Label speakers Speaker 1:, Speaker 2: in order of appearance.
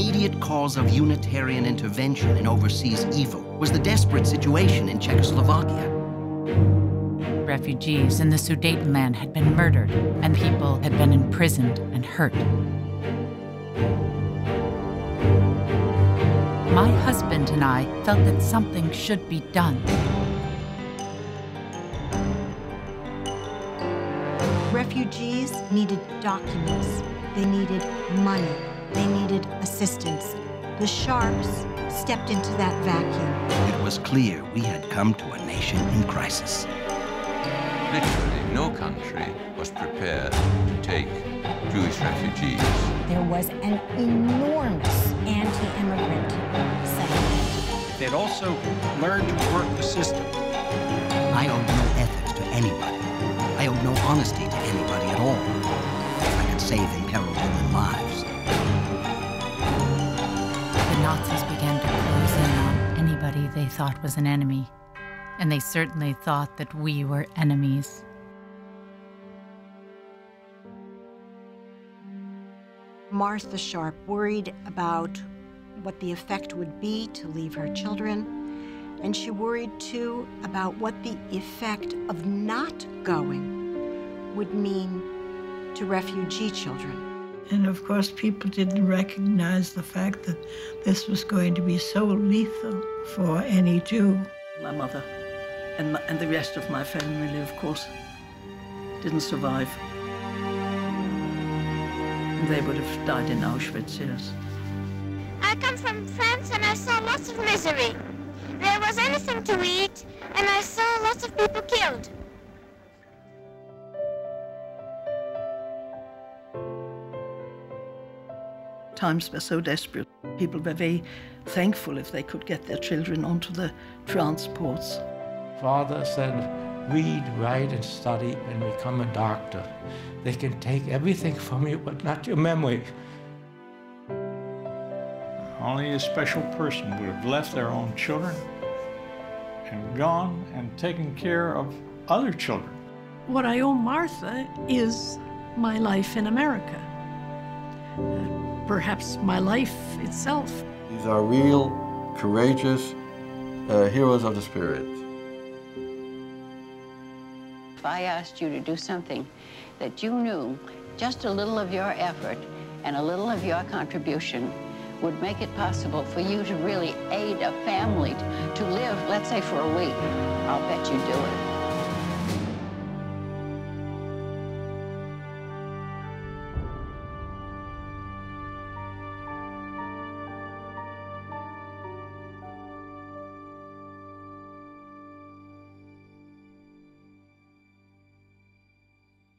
Speaker 1: immediate cause of Unitarian intervention in overseas evil was the desperate situation in Czechoslovakia.
Speaker 2: Refugees in the Sudetenland had been murdered, and people had been imprisoned and hurt. My husband and I felt that something should be done.
Speaker 3: Refugees needed documents. They needed money. They needed assistance. The Sharps stepped into that vacuum.
Speaker 1: It was clear we had come to a nation in crisis.
Speaker 4: Literally, no country was prepared to take Jewish refugees.
Speaker 3: There was an enormous anti-immigrant sentiment.
Speaker 5: They'd also learned to work the system.
Speaker 1: I owed no ethics to anybody. I owed no honesty to anybody at all. I could save imperiled human lives.
Speaker 2: The Nazis began to close in on anybody they thought was an enemy, and they certainly thought that we were enemies.
Speaker 3: Martha Sharp worried about what the effect would be to leave her children, and she worried too about what the effect of not going would mean to refugee children.
Speaker 6: And of course, people didn't recognize the fact that this was going to be so lethal for any Jew.
Speaker 7: My mother and the rest of my family, of course, didn't survive. They would have died in Auschwitz, yes.
Speaker 8: I come from France and I saw lots of misery. There was anything to eat and I saw lots of people killed.
Speaker 7: Times were so desperate. People were very thankful if they could get their children onto the transports.
Speaker 9: Father said, read, write, and study, and become a doctor. They can take everything from you, but not your memory.
Speaker 5: Only a special person would have left their own children and gone and taken care of other children.
Speaker 10: What I owe Martha is my life in America. Perhaps my life itself.
Speaker 11: These are real, courageous heroes of the spirit.
Speaker 12: If I asked you to do something that you knew just a little of your effort and a little of your contribution would make it possible for you to really aid a family to live, let's say, for a week, I'll bet you'd do it.